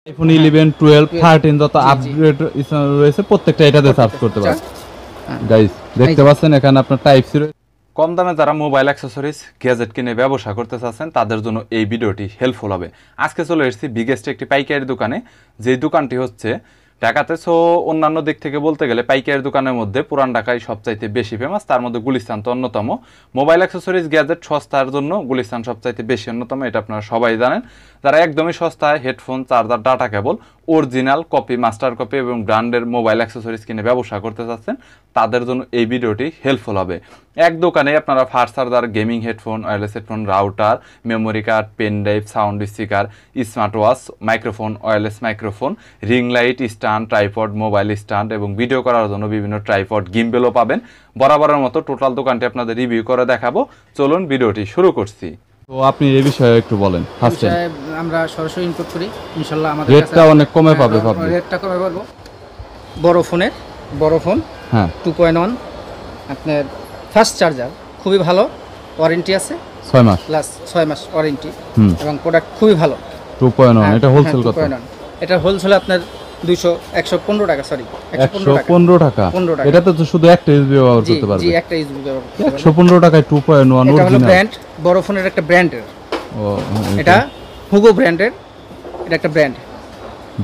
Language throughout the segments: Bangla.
আইফোন 11 12 13 যত আপগ্রেড রয়েছে প্রত্যেকটা এটাতে সার্চ করতে পারেন। গাইস দেখতে পাচ্ছেন এখানে আপনার টাইপ সি। কম দামে যারা মোবাইল অ্যাক্সেসরিজ গ্যাজেট কিনে ব্যবসা করতে চাচ্ছেন তাদের জন্য এই ভিডিওটি হেল্পফুল হবে। আজকে চলে এসেছি বিগেস্ট একটি পাইকারি দোকানে, যেই দোকানটি হচ্ছে ঢাকাতে। সো অন্যান্য দিক থেকে বলতে গেলে পাইকারি দোকানের মধ্যে পুরান ঢাকায় সবচাইতে বেশি ফেমাস, তার মধ্যে গুলিস্তান তো অন্যতম। মোবাইল অ্যাক্সেসরিজ গ্যাজেট সস্তার জন্য গুলিস্তান সবচাইতে বেশি অন্যতম, এটা আপনারা সবাই জানেন। যারা একদমই সস্তায় headphone, charger, data cable, original copy, master copy এবং ব্র্যান্ডের মোবাইল অ্যাক্সেসরিজ কিনে ব্যবসা করতে চাচ্ছেন তাদের জন্য এই ভিডিওটি হেল্পফুল হবে। এক দোকানে আপনারা fast charger, gaming headphone, wireless headphone, router, memory card, pen drive, sound speaker, smart watch, microphone, wireless microphone, ring light, stand, tripod, mobile stand এবং ভিডিও করার জন্য বিভিন্ন ট্রাইপড, গিম্বেলও পাবেন। বরাবরের মতো টোটাল দোকানটি আপনাদের রিভিউ করে দেখাবো। চলুন ভিডিওটি শুরু করছি। তো আপনি এই বিষয়ে একটু বলেন। ফার্স্ট আমরা সরাসরি ইনপুট করি, ইনশাআল্লাহ আমাদের রেটটা অনেক কমে পাবে। রেটটা কমে পাবো। বড় ফোন হ্যাঁ 2.1 আপনার ফাস্ট চার্জার, খুবই ভালো, ওয়ারেন্টি আছে 6 মাস প্লাস 6 মাস ওয়ারেন্টি এবং প্রোডাক্ট খুবই ভালো। 2.1 এটা হোলসেল কত? এটা হোলসেল আপনার 115 টাকা, সরি 115 টাকা। এটাতে তো শুধু একটা ইউএসবি ব্যবহার করতে পারবে। জি, একটা ইউএসবি ব্যবহার করতে পারবে। 115 টাকায় 2.1 এটা হলো অরিজিনাল ব্র্যান্ড, বড় ফোনের একটা ব্র্যান্ডের। এটা হুগো ব্র্যান্ডের, এটা একটা ব্র্যান্ড।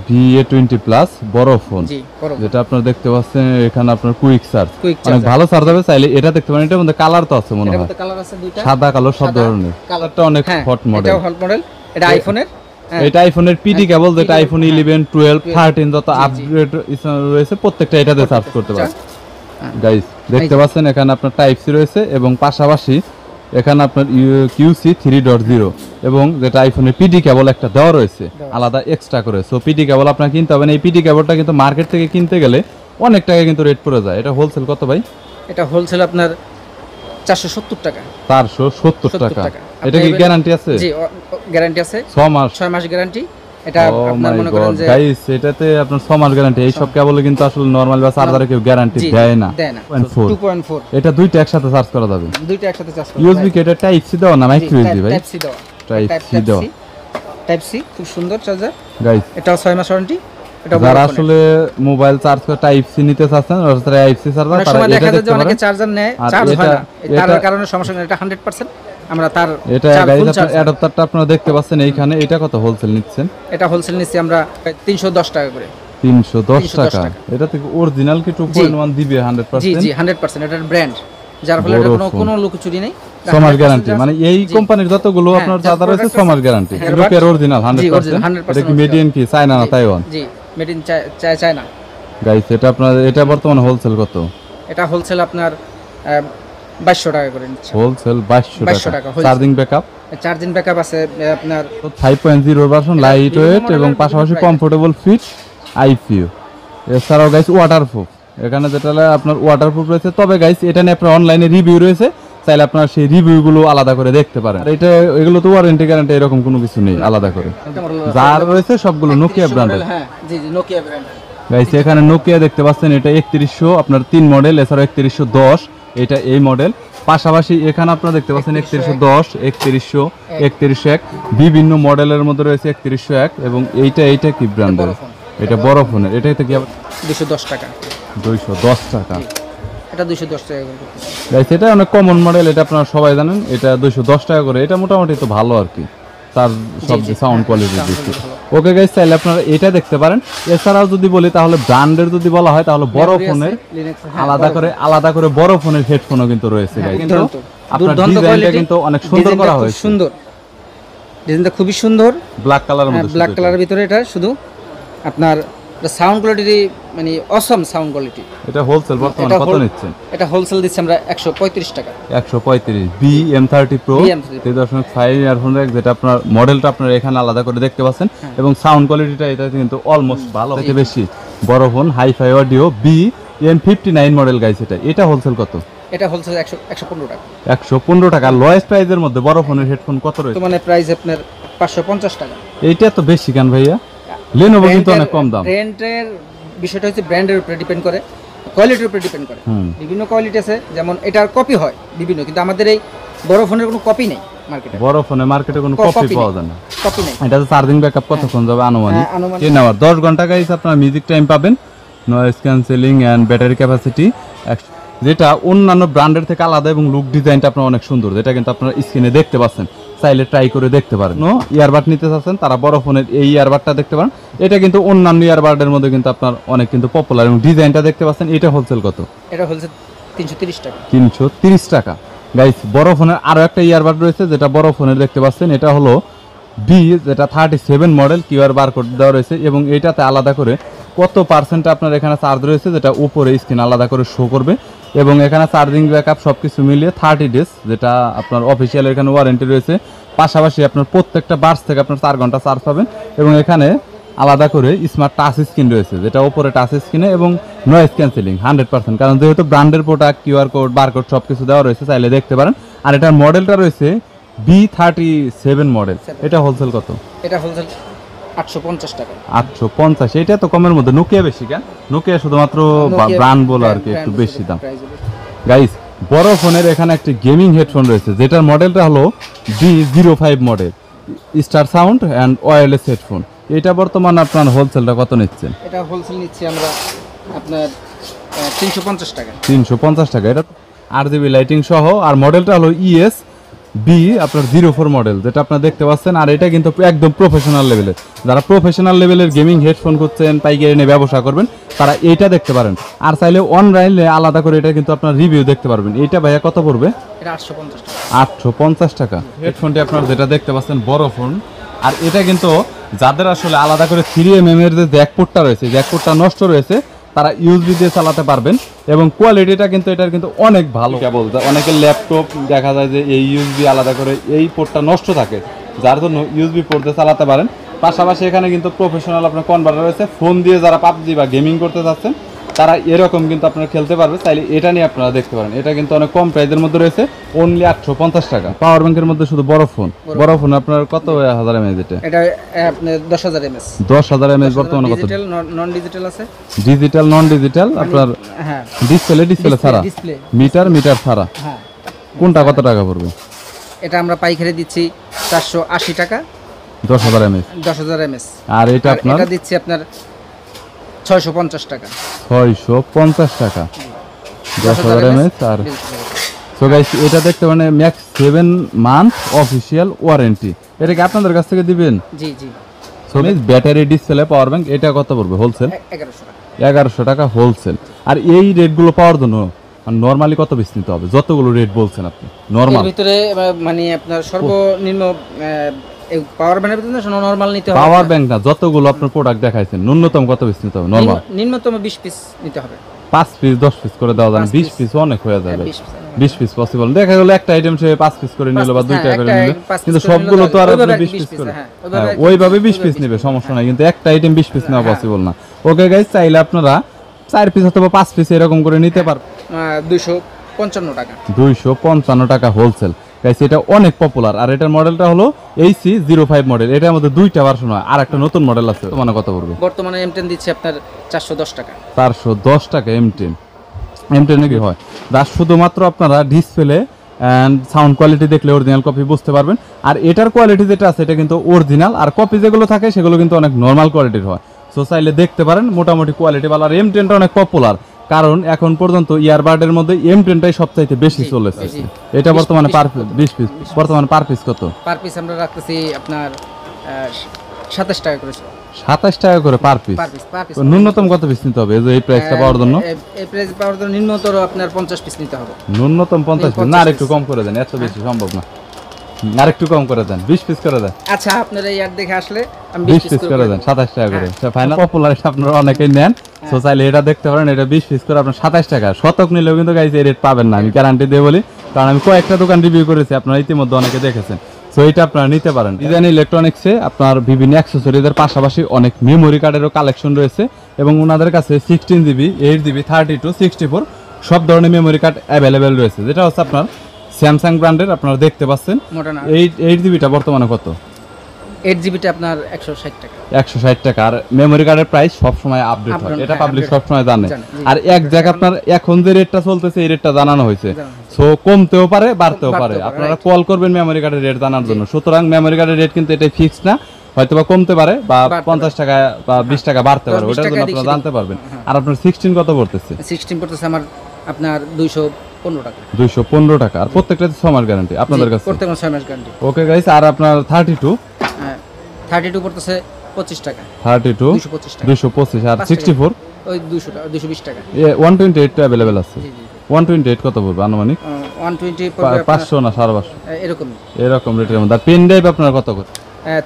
VA20 প্লাস বড় ফোন, জি বড়, যেটা আপনারা দেখতে পাচ্ছেন এখানে আপনার কুইক চার্জ, কুইক অনেক ভালো চার্জ হবে। চাইলে এটা দেখতে পারেন। এটার মধ্যে কালার তো আছে মনে হয়, এর মধ্যে কালার আছে দুইটা, সাদা কালো সব ধরনের। কালারটা অনেক হট মডেল। এটা হট মডেল, এটা আইফোনের। এটা আইফোনের পিডি কেবল, যেটা আইফোন 11 12 13 যত আপগ্রেড রয়েছে প্রত্যেকটা এটাতে সার্চ করতে পারেন। গাইস দেখতে পাচ্ছেন এখানে আপনার টাইপ সি রয়েছে এবং পাশাপাশি এখানে আপনার QC 3.0 এবং যেটা আইফোনের পিডি কেবল একটা দেওয়া রয়েছে আলাদা এক্সট্রা করে। সো পিডি কেবল আপনার কিনতে হবে না। এই পিডি কেবলটা কিন্তু মার্কেট থেকে কিনতে গেলে অনেক টাকা কিন্তু রেট পড়ে যায়। এটা হোলসেল কত ভাই? এটা হোলসেল আপনার 470 টাকা। 470 টাকা। এটা কি গ্যারান্টি আছে? জি গ্যারান্টি আছে, 6 মাস গ্যারান্টি। এটা আপনার মনে করেন যে গাইস এটাতে আপনার 6 মাস গ্যারান্টি। এই সব কেবল কিন্তু আসলে নরমাল বা চার্জারে কেউ গ্যারান্টি দেয় না। 2.4 এটা দুইটা একসাথে চার্জ করা যাবে। দুইটা একসাথে চার্জ করা যাবে। ইউএসবি কে এটা টাইপ সি দাও না মাইক্রো ইউএসবি ভাই? টাইপ সি দাও, টাইপ সি খুব সুন্দর চার্জার। গাইস এটাও 6 মাস ওয়ারেন্টি। এটা যারা আসলে মোবাইল চার্জ করে টাইপ সি নিতে চাচ্ছেন ওরা টাইপ সি চার্জার, তারা এটা দেখতে পারেন। অনেকে চার্জার নেয়, চার্জ হয় না, তার কারণে সমস্যা নেই। এটা 100% আমরা তার এটা গাইস আপনার অ্যাডাপ্টারটা আপনারা দেখতে পাচ্ছেন এইখানে। এটা কত হোলসেল নিচ্ছেন? এটা হোলসেল নিচ্ছি আমরা 310 টাকা করে। 310 টাকা। এটা থেকে অরিজিনাল কি 2.1 দিবে 100%? জি জি 100%। এটার ব্র্যান্ড, যার ফলে এটা কোনো লুকোচুরি নেই। 6 মাস গ্যারান্টি, মানে এই কোম্পানির যতগুলো আপনার চার্জার আছে 6 মাস গ্যারান্টি। লুকের অরিজিনাল 100%। এটা কি মেড ইন কি চায়না না Taiwan? G made in China. Guys এটা আপনার এটা বর্তমানে হোলসেল কত? এটা হোলসেল আপনার 2200 টাকা করে নিচ্ছে। হোলসেল 2200 টাকা। চার্জিং ব্যাকআপ আছে আপনার 5.0 ভার্সন, লাইট ওয়েট এবং পাশাপাশি কমফোর্টেবল ফিট আইপিইউ। এছাড়াও গাইস ওয়াটারপ্রুফ, এখানে যেটা আপনার ওয়াটারপ্রুফ রয়েছে। তবে গাইস এটা নিয়ে আপনার অনলাইনে রিভিউ রয়েছে, চাইলে আপনারা সেই রিভিউগুলো আলাদা করে দেখতে পারেন। আর এটা এগুলো তো ওয়ারেন্টি গ্যারান্টি এরকম কোনো কিছু নেই আলাদা করে। যার রয়েছে সবগুলো নোকিয়া ব্র্যান্ডের। হ্যাঁ জি জি নোকিয়া ব্র্যান্ডের। গাইস এখানে নোকিয়া দেখতে পাচ্ছেন, এটা 3100 আপনার 3 মডেল, এছাড়া 3110 এটা এই মডেল। পাশাপাশি এখানে আপনারা দেখতে পাচ্ছেন 3110, 3100, 3101 বিভিন্ন মডেলের মধ্যে রয়েছে 3101 এবং এইটা কি ব্র্যান্ডের? এটা বড় ফোনের। এটাতে কি 210 টাকা। 210 টাকা। এটা 210 টাকা করে। গাইস এটা অনেক কমন মডেল, এটা আপনারা সবাই জানেন। এটা 210 টাকা করে। এটা মোটামুটি তো ভালো আর কি, তার সব সাউন্ড কোয়ালিটি দিচ্ছে। ওকে গাইস চাইলে আপনারা এটা দেখতে পারেন। এছাড়াও যদি বলি তাহলে ব্র্যান্ডের যদি বলা হয় তাহলে বড় ফোনের আলাদা করে বড় ফোনের হেডফোনও কিন্তু রয়েছে গাইস। কিন্তু আপনার ডিজাইনটা কিন্তু অনেক সুন্দর করা হয়েছে। সুন্দর ডিজাইনটা, খুবই সুন্দর। ব্ল্যাক কালারের মধ্যে, ব্ল্যাক কালারের ভিতরে এটা শুধু আপনার সাউন্ড কোয়ালিটি মানে অসম সাউন্ড কোয়ালিটি। এটা হোলসেল বর্তমানে কত নিচ্ছেন? এটা হোলসেল দিচ্ছি আমরা 135 টাকা। 135 BM30 Pro 3.5 ইয়ারফোন জ্যাক, যেটা আপনার মডেলটা আপনারা এখানে আলাদা করে দেখতে পাচ্ছেন এবং সাউন্ড কোয়ালিটিটা এটা কিন্তু অলমোস্ট ভালো থেকে বেশি। বড় phone hifi audio BM59 model guys. এটা হোলসেল কত? এটা হোলসেল 115 টাকা। 115 টাকা। লয়েস্ট প্রাইসের মধ্যে বড় ফোনের হেডফোন কত রয়েছে? মানে প্রাইস আপনার 550 টাকা। এইটা তো বেশি কেন ভাইয়া? Lenovo কিন্তু অনেক কম দাম। ব্র্যান্ডের বিষয়টা হচ্ছে ব্র্যান্ডের উপরে ডিপেন্ড করে, কোয়ালিটির উপরে ডিপেন্ড করে। বিভিন্ন কোয়ালিটি আছে, যেমন এটার কপি হয় বিভিন্ন, কিন্তু আমাদের এই বড় ফোনের কোনো কপি নেই। মার্কেটে। বড় ফোনে মার্কেটে কোনো কপি পাওয়া যায় না। কপি নেই। এটা চার্জিং ব্যাকআপ কতক্ষণ যাবে আনুমানিক? আনুমানিক 10 আওয়ার 10 ঘন্টা গাইস আপনারা মিউজিক টাইম পাবেন, noise cancelling and battery capacity, যেটা অন্যান্য ব্র্যান্ডের থেকে আলাদা এবং লুক ডিজাইনটা আপনার অনেক সুন্দর, যেটা কিন্তু আপনারা স্ক্রিনে দেখতে পাচ্ছেন, চাইলে ট্রাই করে দেখতে পারেন। ইয়ারবাড নিতে চাচ্ছেন তারা বড় ফোনের এই ইয়ারবাডটা দেখতে পারেন, এটা কিন্তু অন্যান্য ইয়ারবাডের মধ্যে কিন্তু আপনার অনেক কিন্তু পপুলার, এবং ডিজাইনটা দেখতে পাচ্ছেন। এটা হোলসেল কত? এটা হোলসেল 330 টাকা। 330 টাকা গাইস। বড় ফোনের আরো একটা ইয়ারবাড রয়েছে, যেটা বড় ফোনের দেখতে পাচ্ছেন, এটা হলো বি, যেটা 37 মডেল, কিউআর বারকোড দেওয়া রয়েছে, এবং এটাতে আলাদা করে কত পার্সেন্ট আপনার এখানে চার্জ রয়েছে, যেটা উপরে স্ক্রিন আলাদা করে শো করবে, এবং এখানে চার্জিং ব্যাকআপ সবকিছু মিলিয়ে 30 ডেজ, যেটা আপনার অফিসিয়াল এখানে ওয়ারেন্টি রয়েছে। পাশাপাশি আপনার প্রত্যেকটা বার্স থেকে আপনার 4 ঘন্টা চার্জ পাবেন, এবং এখানে আলাদা করে স্মার্ট টাচ স্ক্রিন রয়েছে, যেটা উপরে টাচ স্ক্রিনে, এবং নয়েজ ক্যান্সেলিং 100%, কারণ যেহেতু ব্র্যান্ডের প্রোডাক্ট, কিউআর কোড, বারকোড সবকিছু দেওয়া রয়েছে, চাইলে দেখতে পারেন। আর এটার মডেলটা রয়েছে B37 মডেল। এটা হোলসেল কত? এটা হোলসেল 850 টাকা। 850। এটা তো কমের মধ্যে। নোকিয়া বেশি কেন? নোকিয়া শুধুমাত্র ব্র্যান্ড বলে আর কি একটু বেশি দাম। গাইস, বড় ফোনের এখানে একটি গেমিং হেডফোন রয়েছে, যেটার মডেলটা হলো D05 model, star sound and wireless headphone. এটা বর্তমানে আপনার হোলসেলটা কত নিচ্ছেন? এটা হোলসেল নিচ্ছি আমরা আপনার 350 টাকা। 350 টাকা। এটা 8GB লাইটিং সহ, আর মডেলটা হলো ES বি আপনার 04 মডেল, যেটা আপনারা দেখতে পাচ্ছেন। আর এটা কিন্তু একদম প্রফেশনাল লেভেলের, যারা প্রফেশনাল লেভেলের গেমিং হেডফোন করছেন, পাইকারি নিয়ে ব্যবসা করবেন, তারা এইটা দেখতে পারেন। আর চাইলে অনলাইনে আলাদা করে এটা কিন্তু আপনার রিভিউ দেখতে পারবেন। এইটা ভাইয়া কত পড়বে? এটা 850 টাকা। 850 টাকা। হেডফোনটি আপনারা যেটা দেখতে পাচ্ছেন বড় ফোন, আর এটা কিন্তু যাদের আসলে আলাদা করে 3mm এর যে জ্যাকপোর্টটা রয়েছে, জ্যাকপোর্টটা নষ্ট রয়েছে, তারা ইউএসবি দিয়ে চালাতে পারবেন, এবং কোয়ালিটিটা কিন্তু এটার কিন্তু অনেক ভালো। কেবল অনেকের ল্যাপটপ দেখা যায় যে এই ইউএসবি আলাদা করে এই পোর্টটা নষ্ট থাকে, যার জন্য ইউএসবি পোর্ট দিয়ে চালাতে পারেন। পাশাপাশি এখানে কিন্তু প্রফেশনাল আপনার কনভার্টার রয়েছে। ফোন দিয়ে যারা পাবজি বা গেমিং করতে যাচ্ছেন, তারা এরকম কিন্তু আপনারা খেলতে পারবে, চাইলে এটা নিয়ে আপনারা দেখতে পারেন। এটা কিন্তু অনেক কম প্রাইসের মধ্যে রয়েছে, অনলি 850 টাকা। পাওয়ার ব্যাংকের মধ্যে শুধু বড় ফোন আপনার কত 1000 mAh? এটা আপনার 10000 mAh। 10000 mAh বর্তমানে কত? ডিজিটাল নন ডিজিটাল আছে। ডিজিটাল নন ডিজিটাল আপনার, হ্যাঁ, ডিসপ্লে ছাড়া, মিটার ছাড়া। হ্যাঁ, কোনটা কত টাকা পড়বে? এটা আমরা পাইকারি দিচ্ছি 480 টাকা। 10000 mAh। 10000 mAh। আর এটা আপনার এটা দিচ্ছি আপনার 650 টাকা। 650 টাকা 10000 mAh। আর সো গাইস, এটা দেখতে মানে ম্যাক্স 7 মান্থ অফিশিয়াল ওয়ারেন্টি। এটা কি আপনাদের কাছ থেকে দিবেন? জি জি। So guys, battery, display, power bank, এটা কত পড়বে হোলসেল? 1100 টাকা। 1100 টাকা হোলসেল। আর এই রেটগুলো পাওয়ার জন্য নরমালি কত পিস নিতে হবে? যতগুলো রেট বলছেন আপনি নরমাল, এর ভিতরে মানে আপনার সর্বনিম্ন এই পাওয়ার ব্যাংকের ভিতরে নরমাল নিতে হবে। পাওয়ার ব্যাংক না, যতগুলো আপনার প্রোডাক্ট দেখাইছেন, ন্যূনতম কত পিস নিতে হবে নরমাল? নিম্নতম 20 পিস নিতে হবে। 5 পিস 10 পিস করে দেওয়া যায় না? 20 পিস অনেক হয়ে যাবে। 20 পিস পসিবল। দেখা গেল একটা আইটেম সে 5 পিস করে নিল বা 2টা করে নিল, কিন্তু সবগুলো তো আর আপনি 20 পিস করে, ওইভাবে 20 পিস নেবে, সমস্যা নাই, কিন্তু একটা আইটেম 20 পিস নেওয়া পসিবল না। ওকে গাইস, চাইলে আপনারা 4 পিস অথবা 5 পিস এরকম করে নিতে পারবেন। 255 টাকা। 255 টাকা হোলসেল। গাইস, এটা অনেক পপুলার। আর এটার মডেলটা হলো AC05 মডেল। এটার মধ্যে 2টা ভার্সন হয়, আর একটা নতুন মডেল আছে। মানে কত পড়বে? বর্তমানে M10 দিচ্ছে আপনার 410 টাকা। 410 টাকা M10 কি হয়? যার শুধুমাত্র আপনারা ডিসপ্লে এন্ড সাউন্ড কোয়ালিটি দেখলে অরিজিনাল কপি বুঝতে পারবেন। আর এটার কোয়ালিটি যেটা আছে, এটা কিন্তু অরিজিনাল, আর কপি যেগুলো থাকে সেগুলো কিন্তু অনেক নরমাল কোয়ালিটির হয়। সো চাইলে দেখতে পারেন, মোটামুটি কোয়ালিটি ভালো। আর M10টা অনেক পপুলার, কারণ এখন পর্যন্ত ইয়ারবাডের মধ্যে M10টাই সবচাইতে বেশি চলেছে। এটা বর্তমানে পার পিস 20 পিস, বর্তমানে পার পিস কত? পার পিস আমরা রাখতেছি আপনার 27 টাকা করে। 27 টাকা করে পার পিস। ন্যূনতম কত পিস নিতে হবে এই প্রাইসটা পাওয়ার জন্য? এই প্রাইস পাওয়ার জন্য নিম্নতর আপনার 50 পিস নিতে হবে। ন্যূনতম 50 পিস না? আর একটু কম করে দেন, এত বেশি সম্ভব না। আর একটু কম করে দেন, 20 পিস করে দেন। আচ্ছা, আপনারা ইয়ার দেখে আসলে আমি 20 পিস করে দেন, 27 টাকা করে। ফাইনাল পপুলার, আপনারা অনেকেই নেন। সো চাইলে এটা দেখতে পারেন, এটা 20 পিস করে আপনার 27 টাকা। শতক নিলেও কিন্তু গাইস এই রেট পাবেন না, আমি গ্যারান্টি দিয়ে বলি, কারণ আমি কয়েকটা দোকান রিভিউ করেছি, আপনারা ইতিমধ্যে অনেকে দেখেছেন। সো এটা আপনারা নিতে পারেন। ডিজাইন ইলেকট্রনিক্সে আপনার বিভিন্ন অ্যাকসেসরিজের পাশাপাশি অনেক মেমোরি কার্ডেরও কালেকশন রয়েছে, এবং ওনাদের কাছে 16GB, 8GB, 32, 64 সব ধরনের মেমোরি কার্ড অ্যাভেলেবেল রয়েছে। যেটা হচ্ছে আপনার স্যামসাং ব্র্যান্ডের, আপনারা দেখতে পাচ্ছেন। 8GB টা বর্তমানে কত? 8GB টা আপনার 160 টাকা। 160 টাকা। আর মেমোরি কার্ডের প্রাইস সব সময় আপডেট হয়, এটা পাবলিক সব সময় জানে। আর এক জায়গা আপনার এখন যে রেটটা চলতেছে এই রেটটা জানানো হয়েছে, সো কমতেও পারে বাড়তেও পারে, আপনারা কল করবেন মেমোরি কার্ডের রেট জানার জন্য। সুতরাং মেমোরি কার্ডের রেট কিন্তু এটাই ফিক্সড না, হয়তো বা কমতে পারে বা 50 টাকা বা 20 টাকা বাড়তে পারে, ওটার জন্য আপনারা জানতে পারবেন। আর আপনার 16 কত পড়তেছে? 16 পড়তেছে আমার আপনার 215 টাকা। 215 টাকা। আর প্রত্যেকটাতে 6 মাস গ্যারান্টি আপনাদের কাছে? প্রত্যেকটা 6 মাস গ্যারান্টি। ওকে গাইস, আর আপনার 32 পড়তেছে 25 টাকা। 32 225। আর 64 ওই 200 টাকা, 220 টাকা। 128 টা अवेलेबल আছে। 128 কত পড়বে আনুমানিক? 120 পড়বে 500 না 550 এরকম রেটের মধ্যে। আর পেন ড্রাইভ আপনার কত করে?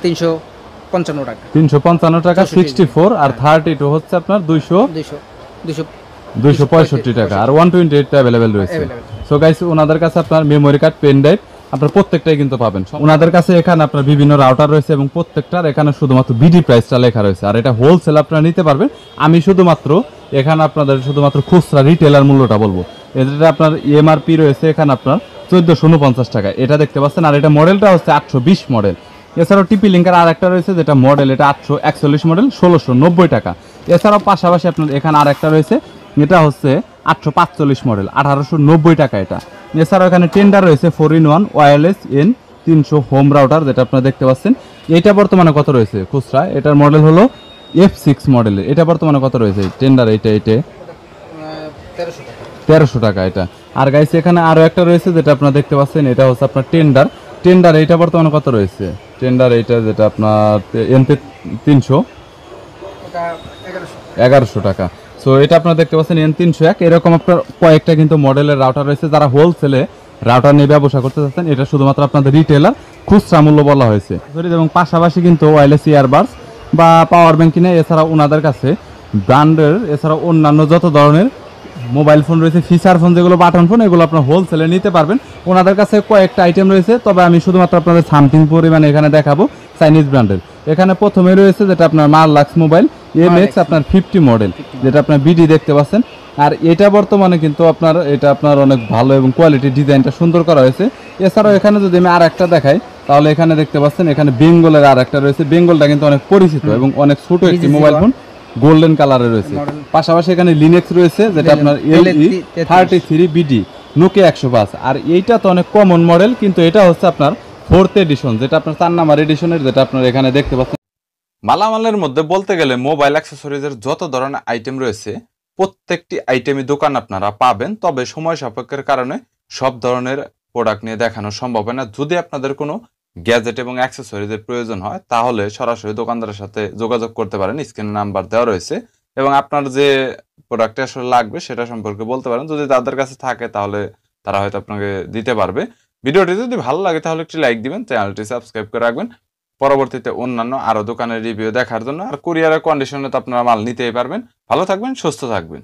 355 টাকা। 355 টাকা 64। আর 32 হচ্ছে আপনার 265 টাকা। আর 128 টা अवेलेबल রয়েছে। সো গাইস, ওনাদের কাছে আপনার মেমোরি কার্ড, পেন ড্রাইভ আপনার প্রত্যেকটাই কিন্তু পাবেন। ওনাদের কাছে এখানে আপনার বিভিন্ন রাউটার রয়েছে এবং প্রত্যেকটার এখানে শুধুমাত্র বিডি প্রাইসটা লেখা রয়েছে। আর এটা হোলসেল আপনারা নিতে পারবেন। আমি শুধুমাত্র এখানে আপনাদের শুধুমাত্র খুচরা রিটেলার মূল্যটা বলবো। এটা আপনার এমআরপি রয়েছে এখানে আপনার 1449 টাকা, এটা দেখতে পাচ্ছেন। আর এটা মডেলটা হচ্ছে 820 মডেল। এছাড়াও টিপি লিঙ্কের আর একটা রয়েছে যেটা মডেল, এটা 841 মডেল 1690 টাকা। এছাড়াও পাশাপাশি আপনার এখানে আর একটা রয়েছে, এটা হচ্ছে 845 মডেল 1890 টাকা এটা। এছাড়াও এখানে টেন্ডার রয়েছে 4-in-1 wireless N300 home router, যেটা আপনারা দেখতে পাচ্ছেন। এটা বর্তমানে কত রয়েছে খুচরা? এটার মডেল হলো F6 মডেলের। এটা বর্তমানে কত রয়েছে টেন্ডার? এটা 1300 টাকা এটা। আর গাইস, এখানে আরো একটা রয়েছে যেটা আপনারা দেখতে পাচ্ছেন, এটা হচ্ছে আপনার টেন্ডার এটা বর্তমানে কত রয়েছে? টেন্ডার এটা যেটা আপনার N300 1100 টাকা। সো এটা আপনারা দেখতে পাচ্ছেন N301। এরকম আপনার কয়েকটা কিন্তু মডেলের রাউটার রয়েছে। যারা হোলসেলে রাউটার নিয়ে ব্যবসা করতে চাচ্ছেন, এটা শুধুমাত্র আপনাদের রিটেলার খুচরা মূল্য বলা হয়েছে। এবং পাশাপাশি কিন্তু ওয়্যারলেস ইয়ারবাডস বা পাওয়ার ব্যাংক কিনে, এছাড়া ওনাদের কাছে ব্র্যান্ডের এছাড়া অন্যান্য যত ধরনের মোবাইল ফোন রয়েছে, ফিচার ফোন যেগুলো বাটন ফোন, এগুলো আপনার হোলসেলে নিতে পারবেন। ওনাদের কাছে কয়েকটা আইটেম রয়েছে, তবে আমি শুধুমাত্র আপনাদের সামথিং পরিমাণে এখানে দেখাবো চাইনিজ ব্র্যান্ডের। এখানে প্রথমে রয়েছে যেটা আপনার মারলাক্স মোবাইল MX আপনার 50 মডেল, যেটা আপনার বিডি দেখতে পাচ্ছেন। আর এটা বর্তমানে কিন্তু এটা আপনার অনেক ভালো এবং কোয়ালিটি, ডিজাইনটা সুন্দর করা হয়েছে। এছাড়াও এখানে যদি আমি আর একটা দেখাই, তাহলে এখানে দেখতে পাচ্ছেন এখানে বেঙ্গলের আর একটা রয়েছে। বেঙ্গলটা কিন্তু অনেক পরিচিত এবং অনেক ছোট একটি মোবাইল ফোন, গোল্ডেন কালারের রয়েছে। পাশাপাশি এখানে লিনেক্স রয়েছে যেটা আপনার LE33BD নোকিয়া 105। আর এইটা তো অনেক কমন মডেল, কিন্তু এটা হচ্ছে আপনার 4th এডিশন, যেটা আপনার 4 নাম্বার এডিশনের, যেটা আপনার এখানে দেখতে পাচ্ছেন। মালামালের মধ্যে বলতে গেলে মোবাইল অ্যাক্সেসরিজের যত ধরনের আইটেম রয়েছে, প্রত্যেকটি আইটেমই দোকান আপনারা পাবেন। তবে সময় সাপেক্ষের কারণে সব ধরনের প্রোডাক্ট নিয়ে দেখানো সম্ভব হয় না। যদি আপনাদের কোনো গ্যাজেট এবং অ্যাক্সেসরিজের প্রয়োজন হয়, তাহলে সরাসরি দোকানদারের সাথে যোগাযোগ করতে পারেন। স্ক্রিনে নাম্বার দেওয়া রয়েছে এবং আপনার যে প্রোডাক্টটা আসলে লাগবে সেটা সম্পর্কে বলতে পারেন। যদি তাদের কাছে থাকে তাহলে তারা হয়তো আপনাকে দিতে পারবে। ভিডিওটি যদি ভালো লাগে তাহলে একটি লাইক দিবেন, চ্যানেলটি সাবস্ক্রাইব করে রাখবেন পরবর্তীতে অন্যান্য আরো দোকানের রিভিউ দেখার জন্য। আর কুরিয়ারের কন্ডিশনে তো আপনারা মাল নিতেই পারবেন। ভালো থাকবেন, সুস্থ থাকবেন।